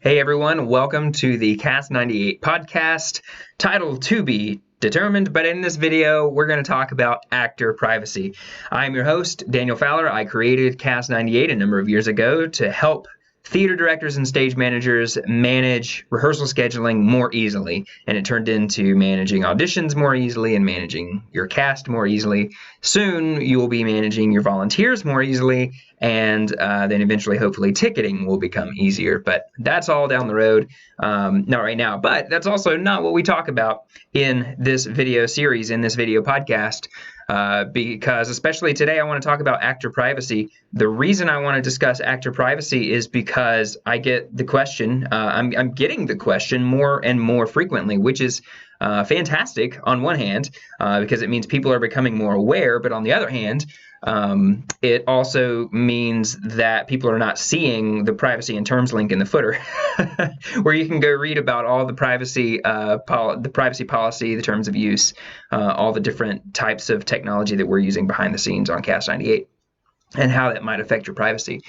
Hey everyone, welcome to the Cast98 podcast, titled To Be Determined, but in this video, we're going to talk about actor privacy. I'm your host, Daniel Fowler. I created Cast98 a number of years ago to help theater directors and stage managers manage rehearsal scheduling more easily, and it turned into managing auditions more easily and managing your cast more easily. Soon, you will be managing your volunteers more easily, and then eventually, hopefully, ticketing will become easier. But that's all down the road, not right now. But that's also not what we talk about in this video series, in this video podcast. Because especially today, I want to talk about actor privacy. The reason I want to discuss actor privacy is because I get the question, I'm getting the question more and more frequently, which is fantastic on one hand, because it means people are becoming more aware, but on the other hand, it also means that people are not seeing the privacy and terms link in the footer, where you can go read about all the privacy policy, the terms of use, all the different types of technology that we're using behind the scenes on Cast98. And how that might affect your privacy.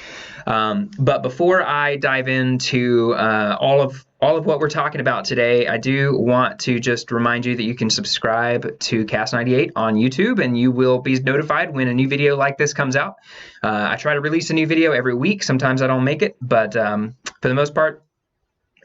But before I dive into all of what we're talking about today, I do want to just remind you that you can subscribe to Cast98 on YouTube, and you will be notified when a new video like this comes out. I try to release a new video every week. Sometimes I don't make it, but for the most part,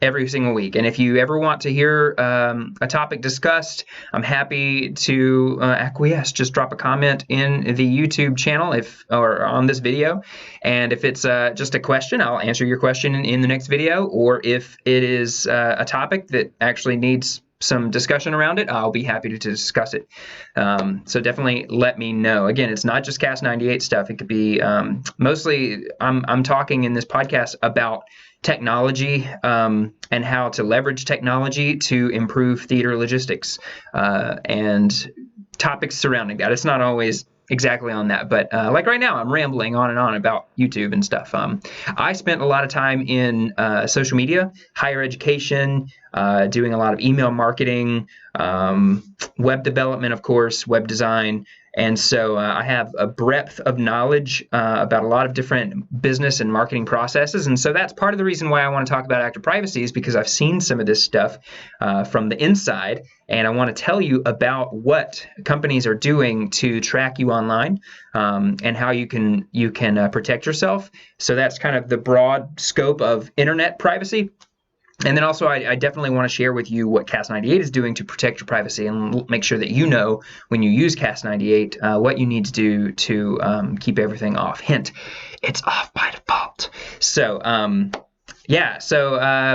every single week. And if you ever want to hear a topic discussed, I'm happy to acquiesce. Just drop a comment in the YouTube channel or on this video. And if it's just a question, I'll answer your question in the next video. Or if it is a topic that actually needs some discussion around it, I'll be happy to discuss it. So definitely let me know. Again, it's not just Cast98 stuff. It could be mostly I'm talking in this podcast about technology and how to leverage technology to improve theater logistics and topics surrounding that. It's not always exactly on that, but like right now, I'm rambling on and on about YouTube and stuff. I spent a lot of time in social media, higher education, doing a lot of email marketing, web development, of course, web design. And so I have a breadth of knowledge about a lot of different business and marketing processes. And so that's part of the reason why I want to talk about actor privacy, is because I've seen some of this stuff from the inside. And I want to tell you about what companies are doing to track you online and how you can protect yourself. So that's kind of the broad scope of internet privacy. And then also, I definitely want to share with you what Cast98 is doing to protect your privacy and make sure that you know when you use Cast98 what you need to do to keep everything off. Hint, it's off by default. So,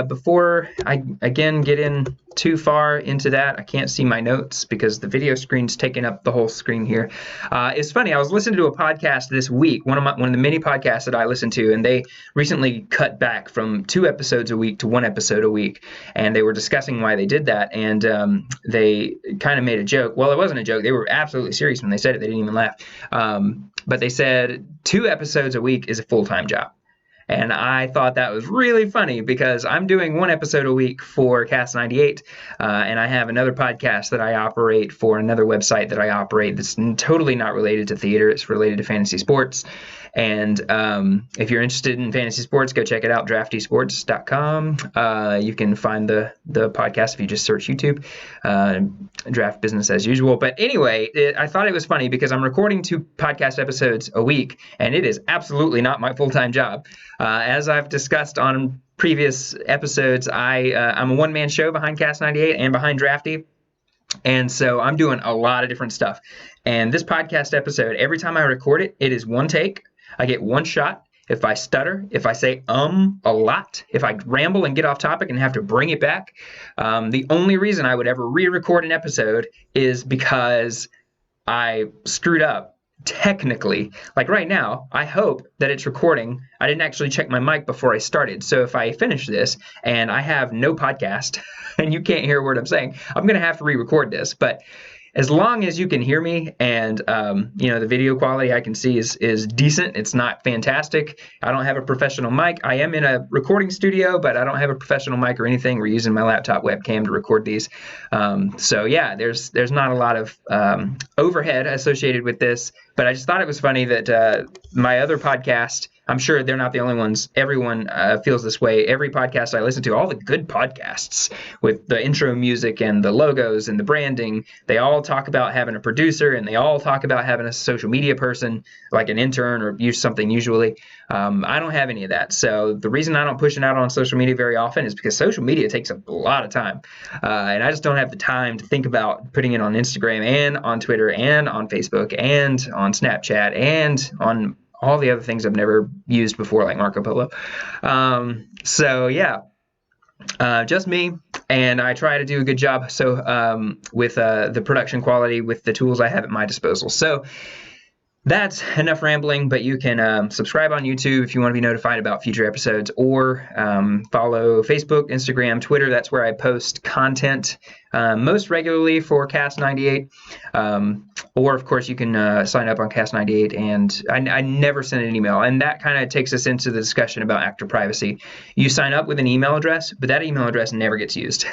before I, again, get in too far into that, I can't see my notes because the video screen's taking up the whole screen here. It's funny, I was listening to a podcast this week, one of the many podcasts that I listen to, and they recently cut back from 2 episodes a week to 1 episode a week, and they were discussing why they did that, and they kind of made a joke. Well, it wasn't a joke. They were absolutely serious when they said it. They didn't even laugh. But they said 2 episodes a week is a full-time job. And I thought that was really funny because I'm doing 1 episode a week for Cast98, and I have another podcast that I operate for another website that I operate that's totally not related to theater. It's related to fantasy sports. And if you're interested in fantasy sports, go check it out, draftysports.com. You can find the podcast if you just search YouTube, Draft Business as Usual. But anyway, I thought it was funny because I'm recording 2 podcast episodes a week, and it is absolutely not my full-time job. As I've discussed on previous episodes, I'm a one-man show behind Cast98 and behind Drafty. And so I'm doing a lot of different stuff. And this podcast episode, every time I record it, it is 1 take. I get 1 shot. If I stutter, if I say a lot, if I ramble and get off topic and have to bring it back, the only reason I would ever re-record an episode is because I screwed up technically. Like right now, I hope that it's recording. I didn't actually check my mic before I started. So if I finish this and I have no podcast and you can't hear a word I'm saying, I'm going to have to re-record this. But as long as you can hear me and, the video quality I can see is decent. It's not fantastic. I don't have a professional mic. I am in a recording studio, but I don't have a professional mic or anything. We're using my laptop webcam to record these. So yeah, there's not a lot of overhead associated with this, but I just thought it was funny that my other podcast I'm sure they're not the only ones. Everyone feels this way. Every podcast I listen to, all the good podcasts with the intro music and the logos and the branding, they all talk about having a producer, and they all talk about having a social media person, like an intern or use something usually. I don't have any of that. So the reason I don't push it out on social media very often is because social media takes a lot of time. And I just don't have the time to think about putting it on Instagram and on Twitter and on Facebook and on Snapchat and on all the other things I've never used before, like Marco Polo. So yeah, just me. And I try to do a good job with the production quality with the tools I have at my disposal. So that's enough rambling, but you can subscribe on YouTube if you want to be notified about future episodes, or follow Facebook, Instagram, Twitter. That's where I post content most regularly for Cast98. Or, of course, you can sign up on Cast98, and I never send an email. And that kind of takes us into the discussion about actor privacy. You sign up with an email address, but that email address never gets used.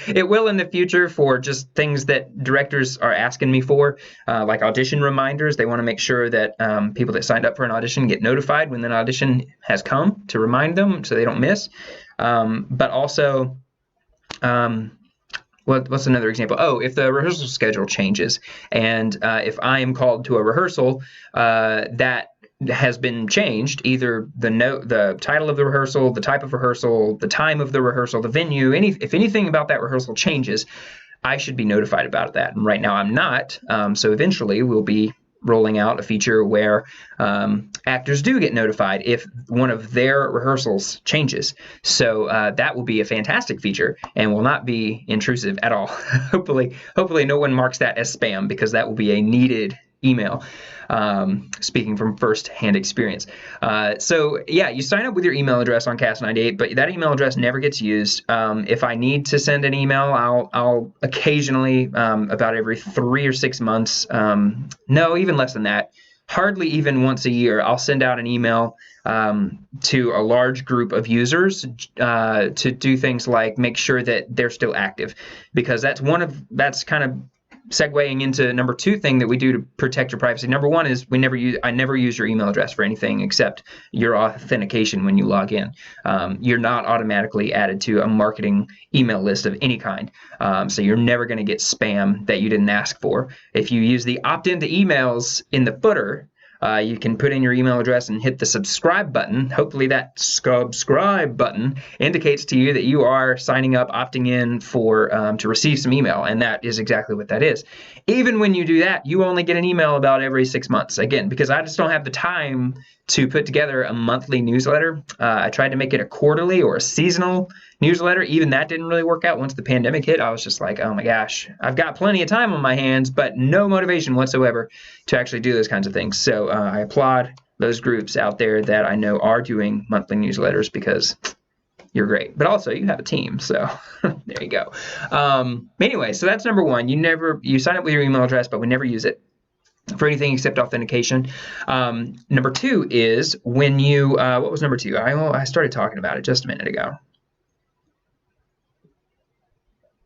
It will in the future for just things that directors are asking me for, like audition reminders. They want to make sure that people that signed up for an audition get notified when an audition has come to remind them so they don't miss. But also, what's another example? Oh, if the rehearsal schedule changes, and if I am called to a rehearsal that has been changed, either the title of the rehearsal, the type of rehearsal, the time of the rehearsal, the venue, if anything about that rehearsal changes, I should be notified about that. And right now I'm not. So eventually we'll be rolling out a feature where actors do get notified if one of their rehearsals changes. So that will be a fantastic feature and will not be intrusive at all. Hopefully no one marks that as spam, because that will be a needed email. Speaking from first-hand experience. So yeah, you sign up with your email address on Cast98, but that email address never gets used. If I need to send an email, I'll occasionally, about every 3 or 6 months, no, even less than that, hardly even once a year, I'll send out an email to a large group of users to do things like make sure that they're still active, because that's kind of segueing into number 2 thing that we do to protect your privacy. Number 1 is I never use your email address for anything except your authentication when you log in. You're not automatically added to a marketing email list of any kind. So you're never going to get spam that you didn't ask for. If you use the opt-in to emails in the footer, you can put in your email address and hit the subscribe button. Hopefully that subscribe button indicates to you that you are signing up, opting in for to receive some email, and that is exactly what that is. Even when you do that, you only get an email about every 6 months. Again, because I just don't have the time to put together a monthly newsletter. I tried to make it a quarterly or a seasonal newsletter. Even that didn't really work out. Once the pandemic hit, I was just like, oh my gosh, I've got plenty of time on my hands, but no motivation whatsoever to actually do those kinds of things. So I applaud those groups out there that I know are doing monthly newsletters, because you're great. But also you have a team, so there you go. Anyway, so that's number 1. You sign up with your email address, but we never use it for anything except authentication. Number 2 is when you, what was number 2? I started talking about it just a minute ago.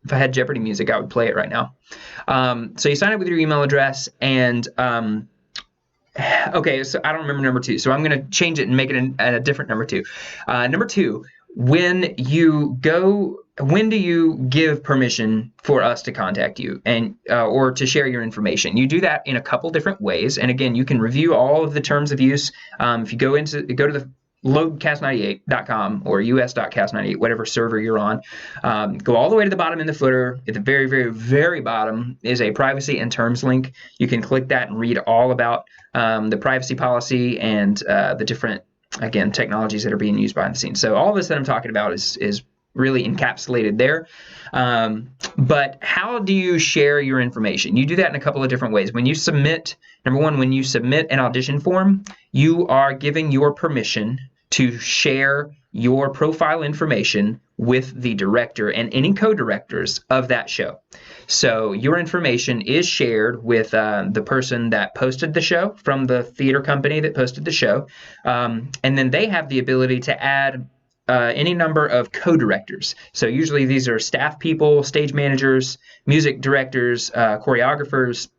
If I had Jeopardy music, I would play it right now. So you sign up with your email address, and okay, so I don't remember number 2, so I'm going to change it and make it a different number 2. Number 2, when do you give permission for us to contact you and or to share your information? You do that in a couple different ways, and again, you can review all of the terms of use. If you go to the loadcast98.com or us.cast98, whatever server you're on, go all the way to the bottom in the footer. At the very, very, very bottom is a privacy and terms link. You can click that and read all about the privacy policy and the different, again, technologies that are being used behind the scenes. So all this that I'm talking about is really encapsulated there. But how do you share your information? You do that in a couple of different ways. When you submit, number 1, when you submit an audition form, you are giving your permission to share your profile information with the director and any co-directors of that show. So your information is shared with the person that posted the show from the theater company that posted the show. And then they have the ability to add any number of co-directors. So usually these are staff people, stage managers, music directors, choreographers,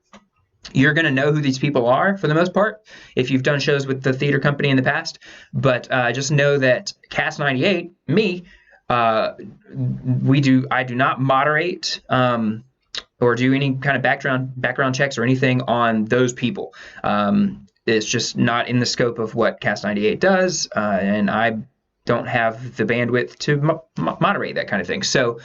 You're going to know who these people are for the most part if you've done shows with the theater company in the past. But just know that Cast98, me, I do not moderate or do any kind of background checks or anything on those people. It's just not in the scope of what Cast98 does, and I don't have the bandwidth to moderate that kind of thing. So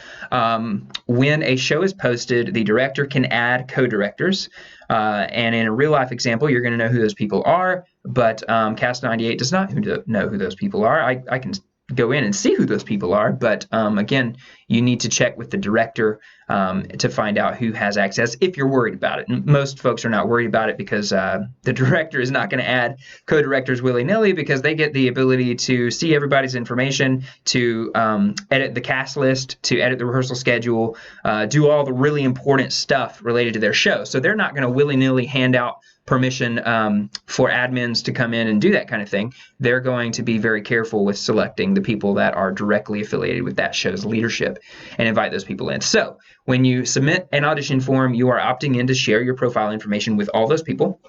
when a show is posted, the director can add co-directors. And in a real life example, you're going to know who those people are, but Cast98 does not know who those people are. I can go in and see who those people are, but again, you need to check with the director to find out who has access if you're worried about it. And most folks are not worried about it because the director is not going to add co-directors willy-nilly, because they get the ability to see everybody's information, to edit the cast list, to edit the rehearsal schedule, do all the really important stuff related to their show. So they're not going to willy-nilly hand out permission for admins to come in and do that kind of thing. They're going to be very careful with selecting the people that are directly affiliated with that show's leadership and invite those people in. So when you submit an audition form, you are opting in to share your profile information with all those people.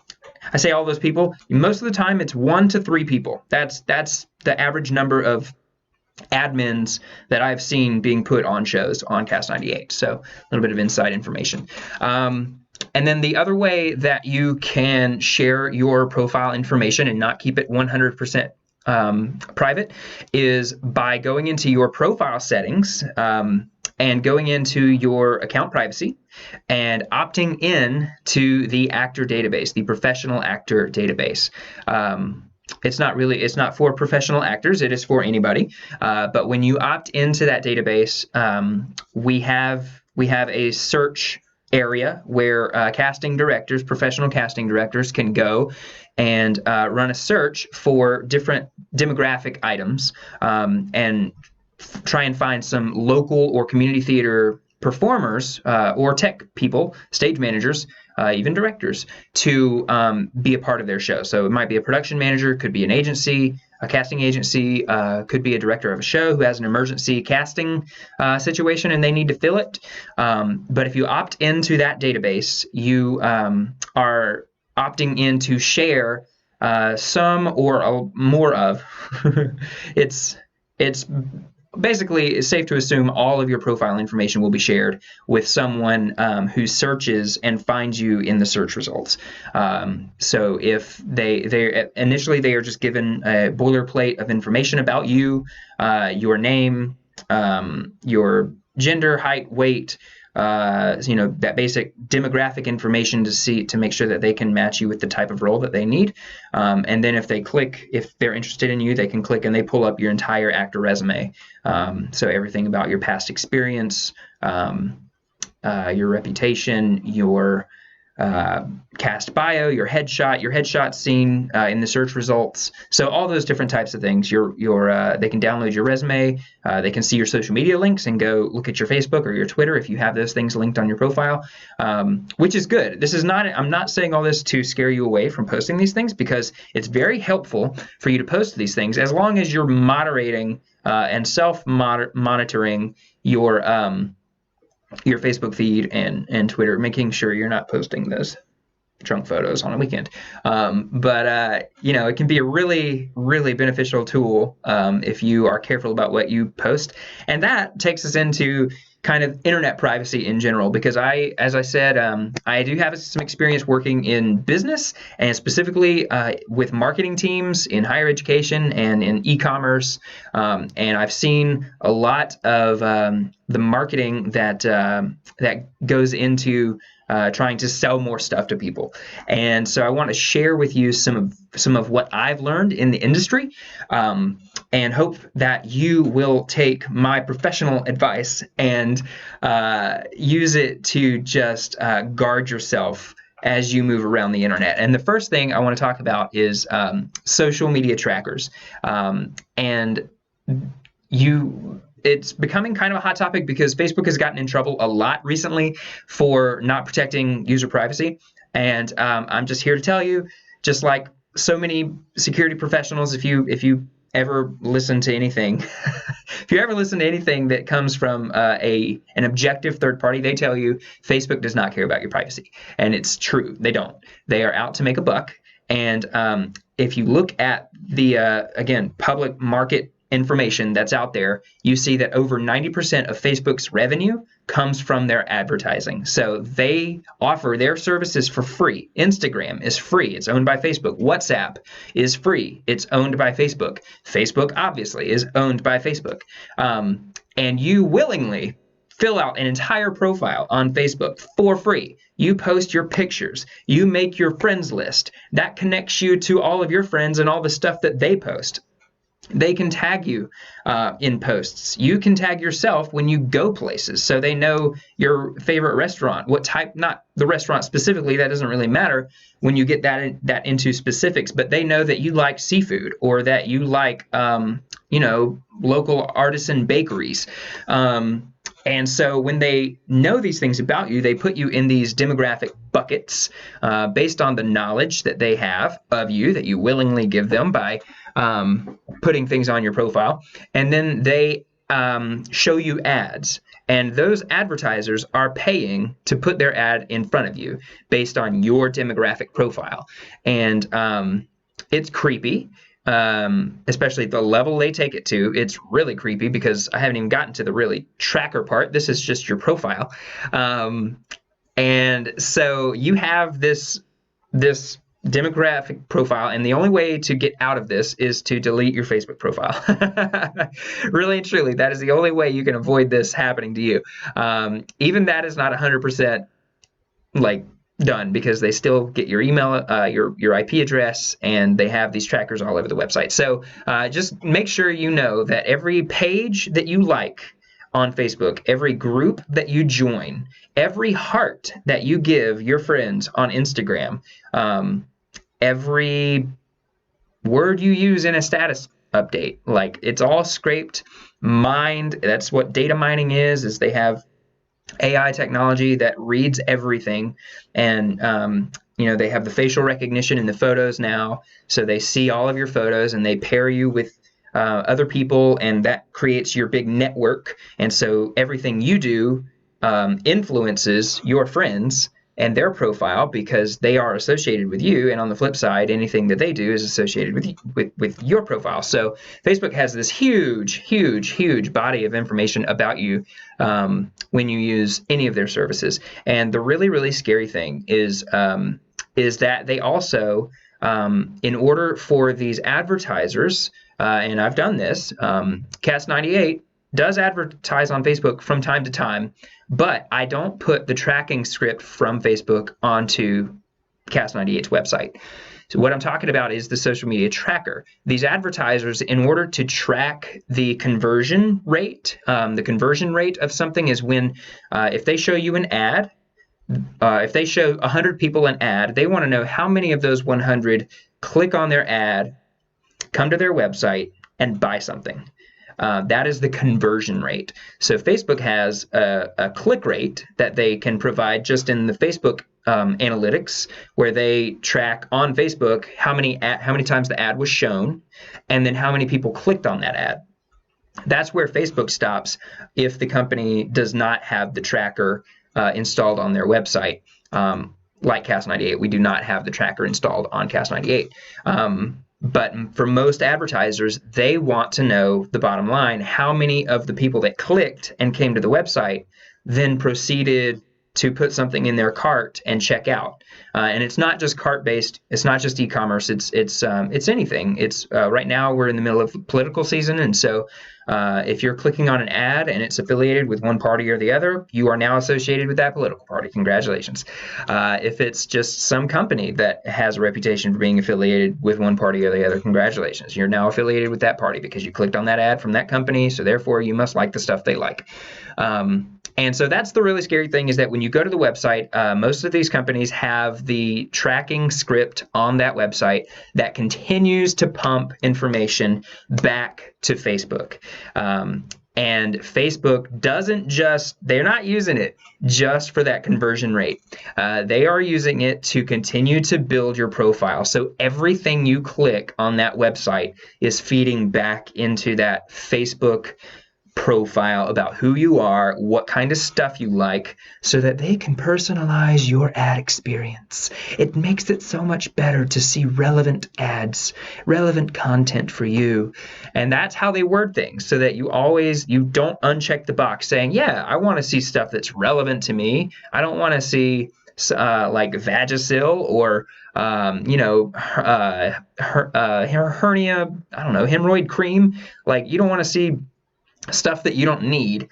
I say all those people. Most of the time, it's 1 to 3 people. That's the average number of admins that I've seen being put on shows on Cast98. So a little bit of inside information. And then the other way that you can share your profile information and not keep it 100% private is by going into your profile settings and going into your account privacy and opting in to the actor database, the professional actor database. It's not for professional actors, it is for anybody. But when you opt into that database, we have a search area where professional casting directors can go and run a search for different demographic items and try and find some local or community theater performers or tech people, stage managers, even directors, to be a part of their show. So it might be a production manager, could be an agency, a casting agency, could be a director of a show who has an emergency casting situation and they need to fill it. But if you opt into that database, you are opting in to share some or more of. It's basically, it's safe to assume all of your profile information will be shared with someone who searches and finds you in the search results. So if they initially they are just given a boilerplate of information about you, your name, your gender, height, weight, that basic demographic information to make sure that they can match you with the type of role that they need. And then if they're interested in you, they can click and they pull up your entire actor resume. So everything about your past experience, your reputation, your cast bio, your headshot seen in the search results. So all those different types of things. They can download your resume. They can see your social media links and go look at your Facebook or your Twitter if you have those things linked on your profile, which is good. I'm not saying all this to scare you away from posting these things, because it's very helpful for you to post these things as long as you're moderating and self-monitoring your Facebook feed and Twitter, making sure you're not posting those drunk photos on a weekend. But it can be a really, really beneficial tool if you are careful about what you post. And that takes us into kind of internet privacy in general, because as I said, I do have some experience working in business, and specifically with marketing teams in higher education and in e-commerce. And I've seen a lot of the marketing that goes into trying to sell more stuff to people. And so I want to share with you some of what I've learned in the industry, and hope that you will take my professional advice and use it to just guard yourself as you move around the internet. And the first thing I want to talk about is social media trackers. And it's becoming kind of a hot topic because Facebook has gotten in trouble a lot recently for not protecting user privacy. And I'm just here to tell you, just like so many security professionals, if you ever listen to anything, if you ever listen to anything that comes from an objective third party, they tell you Facebook does not care about your privacy. And it's true. They don't. They are out to make a buck. And if you look at the, again, public market information that's out there, you see that over 90% of Facebook's revenue comes from their advertising. So they offer their services for free. Instagram is free. It's owned by Facebook. WhatsApp is free. It's owned by Facebook. Facebook, obviously, is owned by Facebook. And you willingly fill out an entire profile on Facebook for free. You post your pictures. You make your friends list. That connects you to all of your friends and all the stuff that they post. They can tag you in posts. You can tag yourself when you go places, so they know your favorite restaurant, what type, not the restaurant specifically, that doesn't really matter when you get that into specifics, but they know that you like seafood or that you like, local artisan bakeries. And so when they know these things about you, they put you in these demographic buckets based on the knowledge that they have of you that you willingly give them by putting things on your profile. And then they show you ads. And those advertisers are paying to put their ad in front of you based on your demographic profile. And it's creepy. Especially the level they take it to, it's really creepy because I haven't even gotten to the really tracker part. This is just your profile. And so you have this demographic profile, and the only way to get out of this is to delete your Facebook profile. Really and truly, that is the only way you can avoid this happening to you. Even that is not 100% done, because they still get your email, your IP address, and they have these trackers all over the website. So just make sure you know that every page that you like on Facebook, every group that you join, every heart that you give your friends on Instagram, every word you use in a status update, it's all scraped, mined. That's what data mining is they have AI technology that reads everything, and they have the facial recognition in the photos now, so they see all of your photos and they pair you with other people, and that creates your big network. And so everything you do influences your friends and their profile because they are associated with you, and on the flip side, anything that they do is associated with your profile. So Facebook has this huge body of information about you when you use any of their services. And the really scary thing is that they also, in order for these advertisers, and I've done this, Cast98 does advertise on Facebook from time to time, but I don't put the tracking script from Facebook onto Cast98's website. So what I'm talking about is the social media tracker. These advertisers, in order to track the conversion rate of something is when, if they show you an ad, if they show 100 people an ad, they want to know how many of those 100 click on their ad, come to their website, and buy something. That is the conversion rate. So Facebook has a click rate that they can provide just in the Facebook analytics, where they track on Facebook how many times the ad was shown, and then how many people clicked on that ad. That's where Facebook stops if the company does not have the tracker installed on their website. Like Cast98, we do not have the tracker installed on Cast98. But for most advertisers, they want to know the bottom line, how many of the people that clicked and came to the website then proceeded to put something in their cart and check out. And it's not just cart-based. It's not just e-commerce. It's anything. It's right now we're in the middle of political season, and so if you're clicking on an ad and it's affiliated with one party or the other, you are now associated with that political party. Congratulations. If it's just some company that has a reputation for being affiliated with one party or the other, congratulations. You're now affiliated with that party because you clicked on that ad from that company, so therefore you must like the stuff they like. And so that's the really scary thing, is that when you go to the website, most of these companies have the tracking script on that website that continues to pump information back to Facebook. And Facebook they're not using it just for that conversion rate. They are using it to continue to build your profile. So everything you click on that website is feeding back into that Facebook profile about who you are, what kind of stuff you like, so that they can personalize your ad experience. It makes it so much better to see relevant ads, relevant content for you. And that's how they word things, so that you don't uncheck the box saying, yeah, I want to see stuff that's relevant to me. I don't want to see like Vagisil or hernia, I don't know, hemorrhoid cream. Like, you don't want to see stuff that you don't need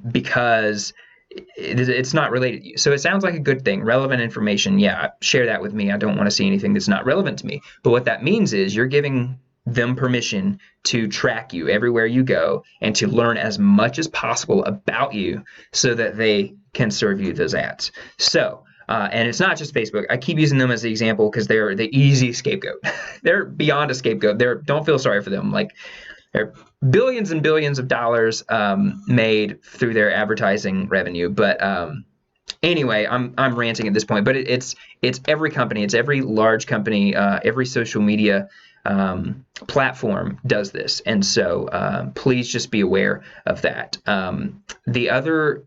because it's not related to you. So it sounds like a good thing. Relevant information, yeah, share that with me. I don't want to see anything that's not relevant to me. But what that means is you're giving them permission to track you everywhere you go and to learn as much as possible about you so that they can serve you those ads. So and it's not just Facebook. I keep using them as the example because they're the easy scapegoat. They're beyond a scapegoat. Don't feel sorry for them. Like, there are billions and billions of dollars made through their advertising revenue. But anyway, I'm ranting at this point. But it's every company, it's every large company, every social media platform does this. And so please just be aware of that. The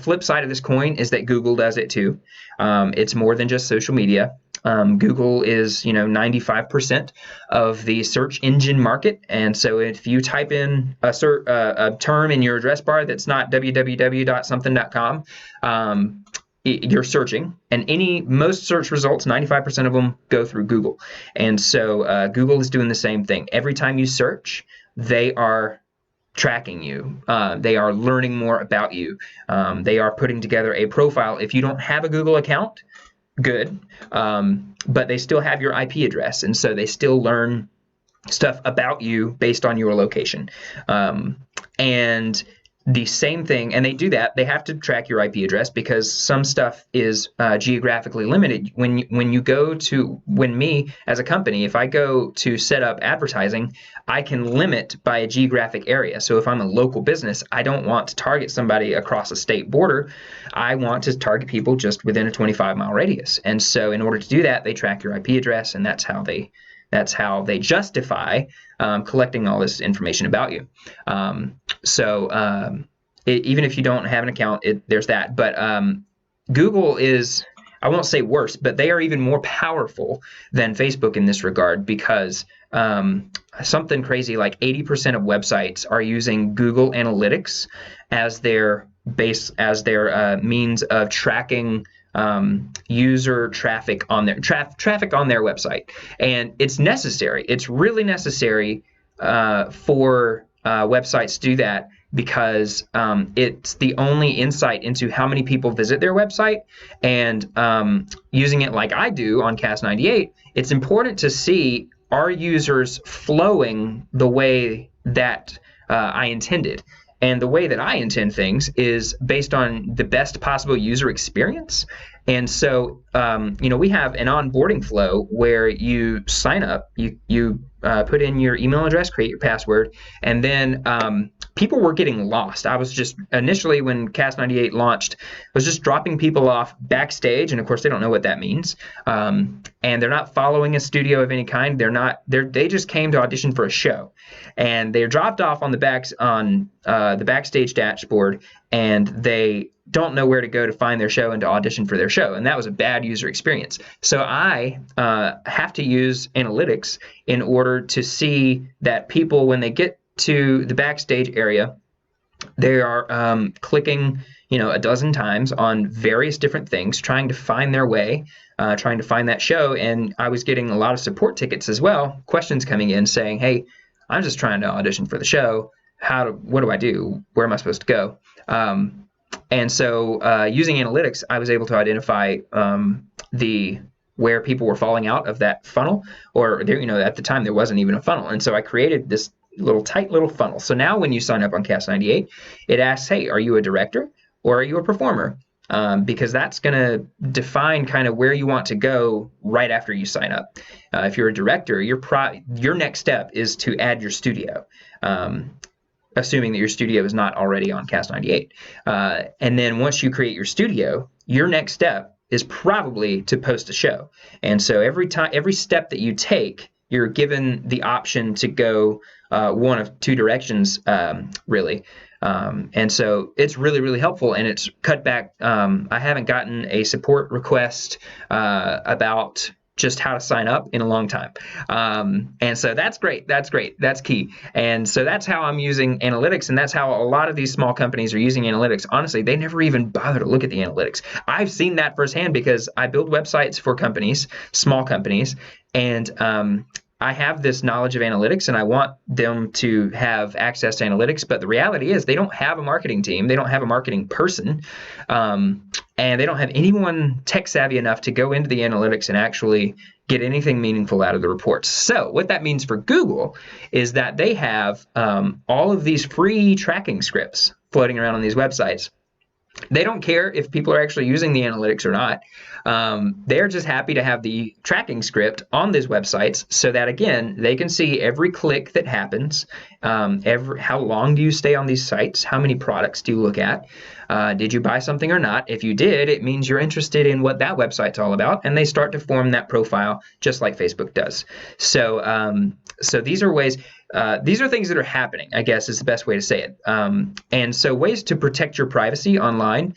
flip side of this coin is that Google does it too. It's more than just social media. Google is, 95% of the search engine market. And so if you type in a term in your address bar that's not www.something.com, you're searching, and most search results, 95% of them go through Google. And so Google is doing the same thing. Every time you search, they are tracking you. They are learning more about you. They are putting together a profile. If you don't have a Google account, good, but they still have your IP address, and so they still learn stuff about you based on your location. And the same thing, and they do that, they have to track your IP address because some stuff is geographically limited. When me as a company, if I go to set up advertising, I can limit by a geographic area. So if I'm a local business, I don't want to target somebody across a state border. I want to target people just within a 25-mile radius. And so in order to do that, they track your IP address, and that's how they justify collecting all this information about you. Even if you don't have an account, there's that. But Google is, I won't say worse, but they are even more powerful than Facebook in this regard, because something crazy like 80% of websites are using Google Analytics as their means of tracking user traffic on their traffic on their website. And it's necessary. It's really necessary for websites to do that, because it's the only insight into how many people visit their website. And using it like I do on Cast98, it's important to see, are users flowing the way that I intended? And the way that I intend things is based on the best possible user experience. And so, we have an onboarding flow where you sign up, you put in your email address, create your password, and then people were getting lost. I was just, initially when Cast98 launched, I was just dropping people off backstage, and of course they don't know what that means. And they're not following a studio of any kind. They just came to audition for a show, and they're dropped off on the backstage dashboard, and they don't know where to go to find their show and to audition for their show. And that was a bad user experience. So I have to use analytics in order to see that people, when they get to the backstage area, they are clicking, a dozen times on various different things, trying to find their way, trying to find that show. And I was getting a lot of support tickets as well, questions coming in saying, hey, I'm just trying to audition for the show. What do I do? Where am I supposed to go? And so using analytics, I was able to identify where people were falling out of that funnel, or at the time there wasn't even a funnel. And so I created this tight little funnel. So now when you sign up on Cast98, it asks, hey, are you a director or are you a performer? Because that's going to define kind of where you want to go right after you sign up. If you're a director, your next step is to add your studio. assuming that your studio is not already on Cast98. And then once you create your studio, your next step is probably to post a show. And so every step that you take, you're given the option to go one of two directions, really. And so it's really, really helpful, and it's cut back. I haven't gotten a support request about just how to sign up in a long time. And so that's great. That's great. That's key. And so that's how I'm using analytics, and that's how a lot of these small companies are using analytics. Honestly, they never even bother to look at the analytics. I've seen that firsthand because I build websites for companies, small companies, and I have this knowledge of analytics and I want them to have access to analytics, but the reality is they don't have a marketing team. They don't have a marketing person, and they don't have anyone tech savvy enough to go into the analytics and actually get anything meaningful out of the reports. So what that means for Google is that they have all of these free tracking scripts floating around on these websites. They don't care if people are actually using the analytics or not. They're just happy to have the tracking script on these websites so that, again, they can see every click that happens, how long do you stay on these sites, how many products do you look at, did you buy something or not? If you did, it means you're interested in what that website's all about, and they start to form that profile just like Facebook does. So, so these are ways. These are things that are happening, I guess is the best way to say it. And so ways to protect your privacy online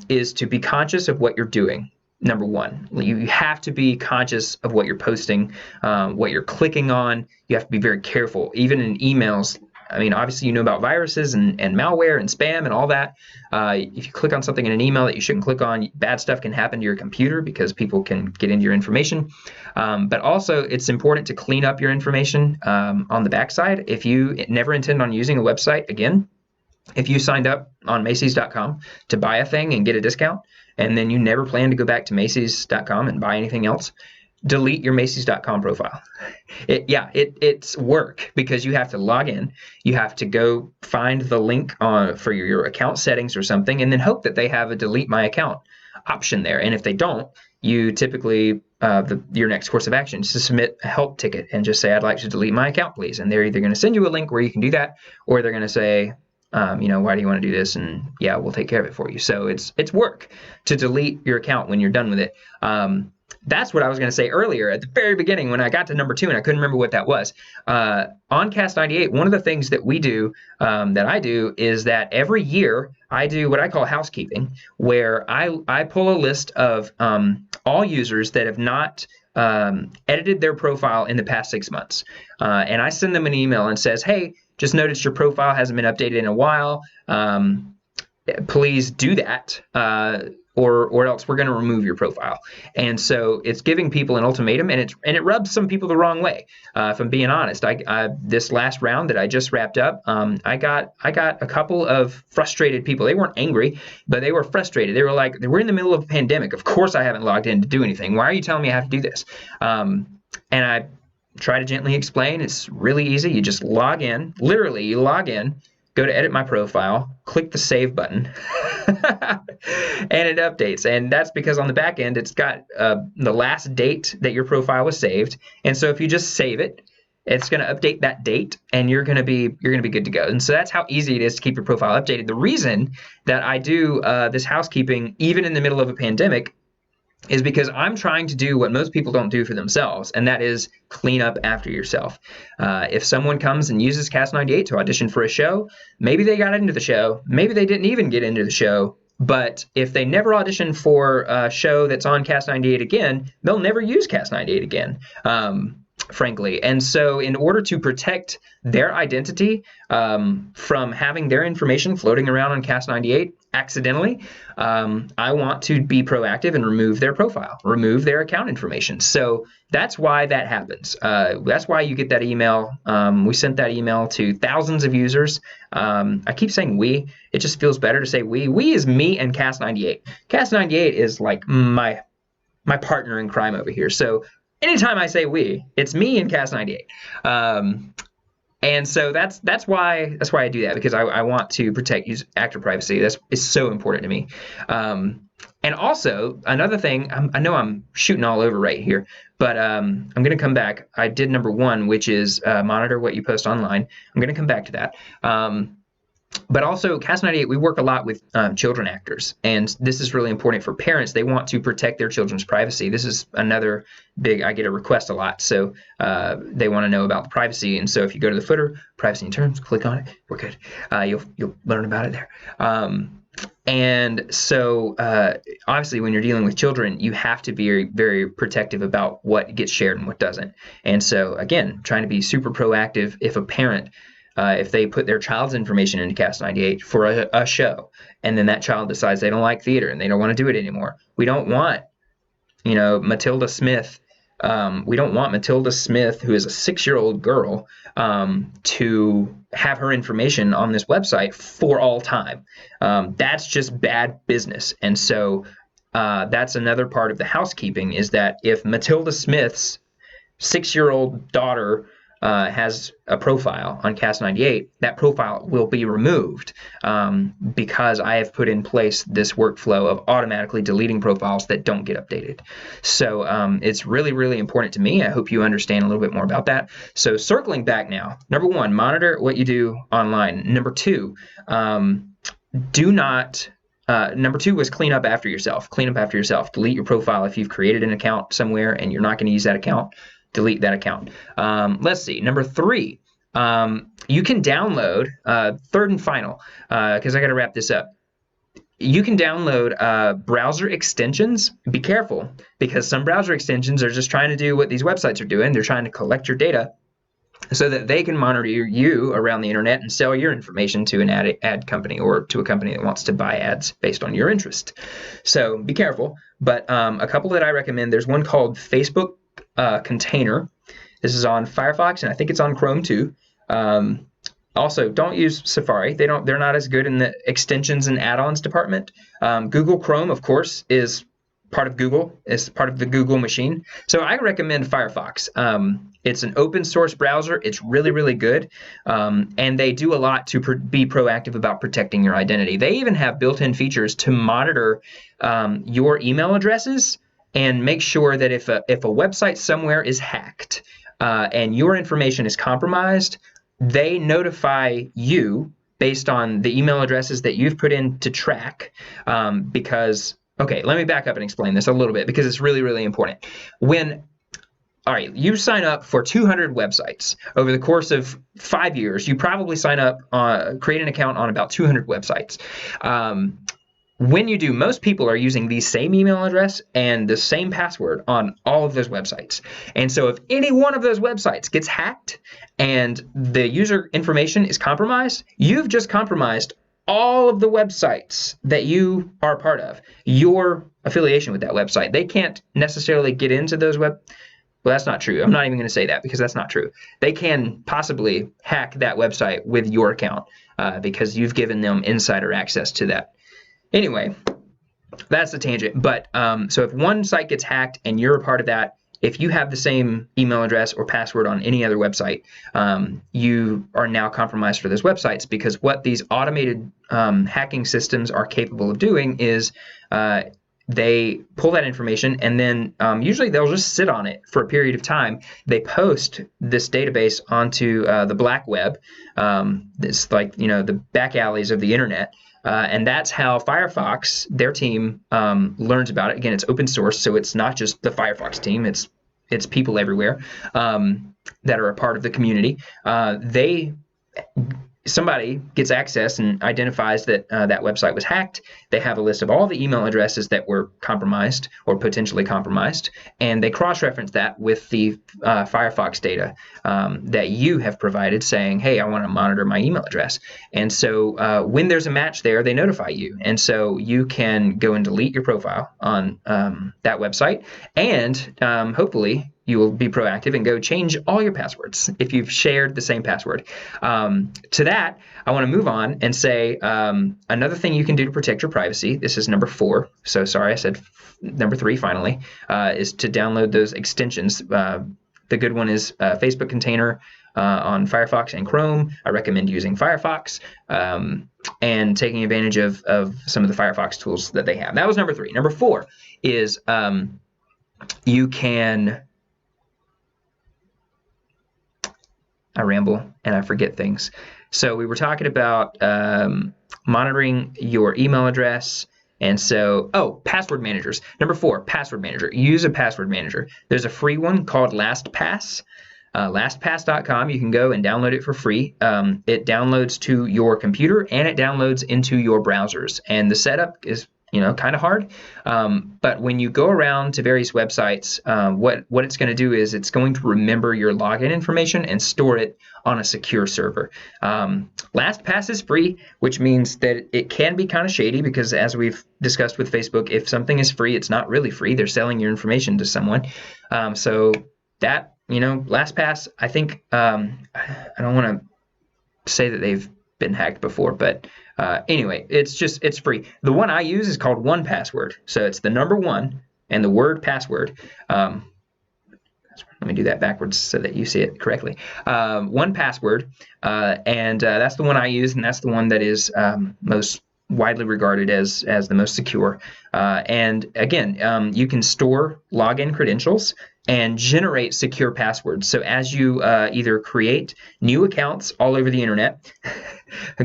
is to be conscious of what you're doing. Number one, you have to be conscious of what you're posting, what you're clicking on. You have to be very careful, even in emails. I mean, obviously, you know about viruses and malware and spam and all that. If you click on something in an email that you shouldn't click on, bad stuff can happen to your computer because people can get into your information. But also, it's important to clean up your information on the backside. If you never intend on using a website again, if you signed up on Macy's.com to buy a thing and get a discount, and then you never plan to go back to Macy's.com and buy anything else, delete your Macy's.com profile. It's work because you have to log in. You have to go find the link for your account settings or something, and then hope that they have a delete my account option there. And if they don't, you typically, your next course of action is to submit a help ticket and just say, I'd like to delete my account, please. And they're either going to send you a link where you can do that, or they're going to say, why do you want to do this? And yeah, we'll take care of it for you. So it's work to delete your account when you're done with it. That's what I was going to say earlier at the very beginning when I got to number 2 and I couldn't remember what that was. On Cast98, one of the things that we do, that I do, is that every year I do what I call housekeeping, where I pull a list of all users that have not edited their profile in the past 6 months. And I send them an email and says, hey, just noticed your profile hasn't been updated in a while. Please do that. Or else we're going to remove your profile. And so it's giving people an ultimatum, and it rubs some people the wrong way. If I'm being honest, this last round that I just wrapped up, I got a couple of frustrated people. They weren't angry, but they were frustrated. They were like, we're in the middle of a pandemic. Of course I haven't logged in to do anything. Why are you telling me I have to do this? And I try to gently explain. It's really easy. You just log in. Literally, you log in, go to edit my profile, click the save button, and it updates. And that's because on the back end, it's got the last date that your profile was saved. And so if you just save it, it's going to update that date, and you're going to be good to go. And so that's how easy it is to keep your profile updated. The reason that I do this housekeeping, even in the middle of a pandemic, is because I'm trying to do what most people don't do for themselves, and that is clean up after yourself. If someone comes and uses Cast98 to audition for a show, maybe they got into the show, maybe they didn't even get into the show, but if they never audition for a show that's on Cast98 again, they'll never use Cast98 again, frankly. And so in order to protect their identity from having their information floating around on Cast98 accidentally, I want to be proactive and remove their profile, remove their account information. So that's why that happens. That's why you get that email. We sent that email to thousands of users. I keep saying we. It just feels better to say we. We is me and Cast98. Cast98 is like my partner in crime over here. So anytime I say we, it's me and Cast98. And so that's why I do that, because I want to protect actor privacy. That's is so important to me. And also another thing, I know I'm shooting all over right here, but I'm going to come back. I did number 1, which is monitor what you post online. I'm going to come back to that. But also, Cast98, we work a lot with children actors, and this is really important for parents. They want to protect their children's privacy. This is another big, I get a request a lot, so they want to know about the privacy. And so if you go to the footer, privacy and terms, click on it, we're good. You'll learn about it there. And so obviously when you're dealing with children, you have to be very, very protective about what gets shared and what doesn't. And so again, trying to be super proactive. If a parent if they put their child's information into Cast98 for a show, and then that child decides they don't like theater and they don't want to do it anymore, we don't want, Matilda Smith. We don't want Matilda Smith, who is a 6-year-old girl, to have her information on this website for all time. That's just bad business. And so that's another part of the housekeeping, is that if Matilda Smith's 6-year-old daughter has a profile on Cast98, that profile will be removed because I have put in place this workflow of automatically deleting profiles that don't get updated. So it's really, really important to me. I hope you understand a little bit more about that. So circling back now, number 1, monitor what you do online. Number 2, do not number 2 was clean up after yourself. Clean up after yourself. Delete your profile if you've created an account somewhere and you're not going to use that account. Delete that account. Let's see. Number 3, you can download, third and final, because I got to wrap this up. You can download browser extensions. Be careful, because some browser extensions are just trying to do what these websites are doing. They're trying to collect your data so that they can monitor you around the internet and sell your information to an ad company, or to a company that wants to buy ads based on your interest. So be careful. But a couple that I recommend, there's one called Facebook Container. This is on Firefox, and I think it's on Chrome too. Also, don't use Safari. They're not as good in the extensions and add-ons department. Google Chrome, of course, is part of Google. It's part of the Google machine. So I recommend Firefox. It's an open source browser. It's really, really good. And they do a lot to be proactive about protecting your identity. They even have built-in features to monitor your email addresses and make sure that if a website somewhere is hacked and your information is compromised, they notify you based on the email addresses that you've put in to track. Because, okay, let me back up and explain this a little bit, because it's really, really important. All right, you sign up for 200 websites. Over the course of 5 years, you probably sign up, create an account on about 200 websites. When you do, most people are using the same email address and the same password on all of those websites. And so if any one of those websites gets hacked and the user information is compromised, you've just compromised all of the websites that you are a part of, your affiliation with that website. They can't necessarily get into those Well, that's not true. I'm not even going to say that, because that's not true. They can possibly hack that website with your account because you've given them insider access to that. Anyway, that's the tangent. But so if one site gets hacked and you're a part of that, if you have the same email address or password on any other website, you are now compromised for those websites, because what these automated hacking systems are capable of doing is they pull that information, and then usually they'll just sit on it for a period of time. They post this database onto the black web. It's like, the back alleys of the internet. And that's how Firefox, their team, learns about it. Again, it's open source, so it's not just the Firefox team. It's people everywhere that are a part of the community. Somebody gets access and identifies that that website was hacked. They have a list of all the email addresses that were compromised or potentially compromised, and they cross-reference that with the Firefox data that you have provided, saying, hey, I want to monitor my email address. And so when there's a match there, they notify you. And so you can go and delete your profile on that website, and hopefully you will be proactive and go change all your passwords if you've shared the same password. To that, I want to move on and say another thing you can do to protect your privacy. This is number 4. So sorry, I said number 3 finally, is to download those extensions. The good one is Facebook Container. on Firefox and Chrome. I recommend using Firefox and taking advantage of some of the Firefox tools that they have. That was number 3. Number 4 is you can... I ramble and I forget things. So we were talking about monitoring your email address. And so, password managers. Number 4, password manager. Use a password manager. There's a free one called LastPass. LastPass.com. You can go and download it for free. It downloads to your computer and it downloads into your browsers. And the setup is kind of hard. But when you go around to various websites, what it's going to do is it's going to remember your login information and store it on a secure server. LastPass is free, which means that it can be kind of shady because, as we've discussed with Facebook, if something is free, it's not really free. They're selling your information to someone. So that, LastPass, I think, I don't want to say that they've been hacked before, but anyway, it's free. The one I use is called 1Password. So it's the number 1 and the word password. Let me do that backwards so that you see it correctly. 1Password, and that's the one I use, and that's the one that is most widely regarded as the most secure. And again, you can store login credentials and generate secure passwords. So as you either create new accounts all over the internet,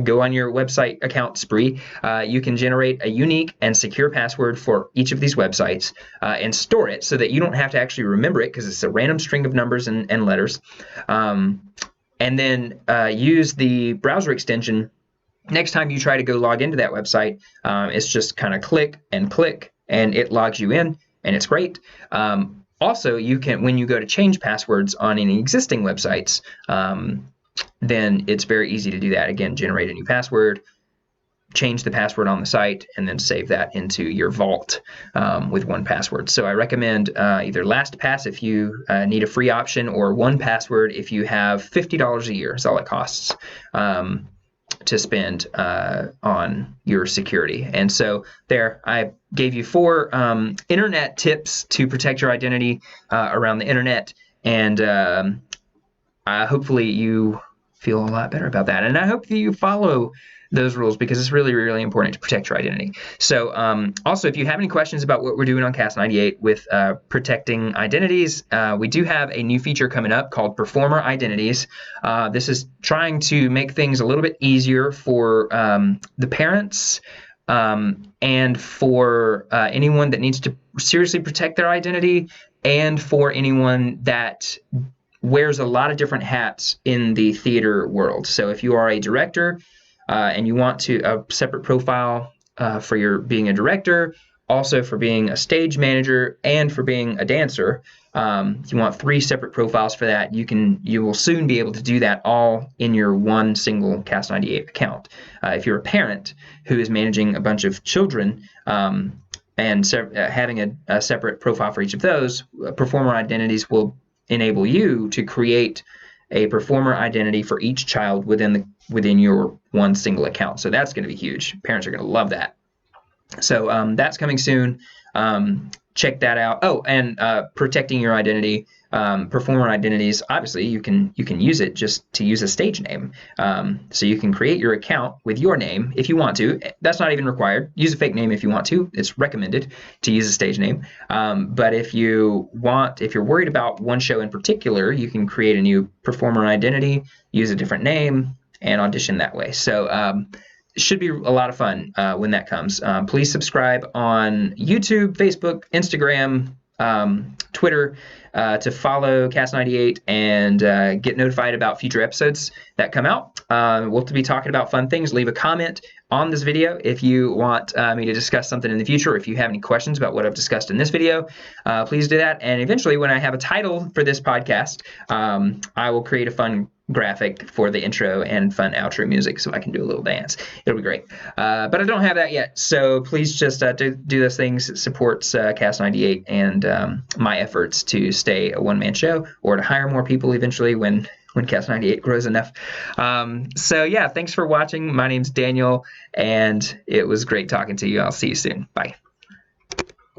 go on your website account spree, you can generate a unique and secure password for each of these websites and store it so that you don't have to actually remember it because it's a random string of numbers and letters. And then use the browser extension. Next time you try to go log into that website, it's just kind of click and it logs you in, and it's great. Also, you can, when you go to change passwords on any existing websites, then it's very easy to do that. Again, generate a new password, change the password on the site, and then save that into your vault with 1Password. So I recommend either LastPass if you need a free option, or 1Password if you have $50 a year is all it costs to spend on your security. And so there, I gave you 4 internet tips to protect your identity around the internet, and hopefully you feel a lot better about that. And I hope that you follow those rules because it's really, really important to protect your identity. So also, if you have any questions about what we're doing on Cast98 with protecting identities, we do have a new feature coming up called Performer Identities. This is trying to make things a little bit easier for the parents and for anyone that needs to seriously protect their identity, and for anyone that wears a lot of different hats in the theater world. So if you are a director, and you want a separate profile for your being a director, also for being a stage manager, and for being a dancer. You want 3 separate profiles for that. You will soon be able to do that all in your one single Cast98 account. If you're a parent who is managing a bunch of children and having a separate profile for each of those, Performer Identities will enable you to create a performer identity for each child within your one single account. So that's going to be huge. Parents are going to love that. So that's coming soon. Check that out. Oh, and protecting your identity, performer identities. Obviously, you can use it just to use a stage name. So you can create your account with your name if you want to. That's not even required. Use a fake name if you want to. It's recommended to use a stage name. But if you're worried about one show in particular, you can create a new performer identity, use a different name, and audition that way. So it should be a lot of fun when that comes. Please subscribe on YouTube, Facebook, Instagram, Twitter to follow Cast98 and get notified about future episodes that come out. We'll be talking about fun things. Leave a comment on this video if you want me to discuss something in the future. If you have any questions about what I've discussed in this video, please do that. And eventually, when I have a title for this podcast, I will create a fun graphic for the intro and fun outro music so I can do a little dance. It'll be great. But I don't have that yet, so please just do those things. It supports Cast98 and my efforts to stay a one-man show, or to hire more people eventually when Cast98 grows enough. So yeah, thanks for watching. My name's Daniel, and it was great talking to you. I'll see you soon. Bye.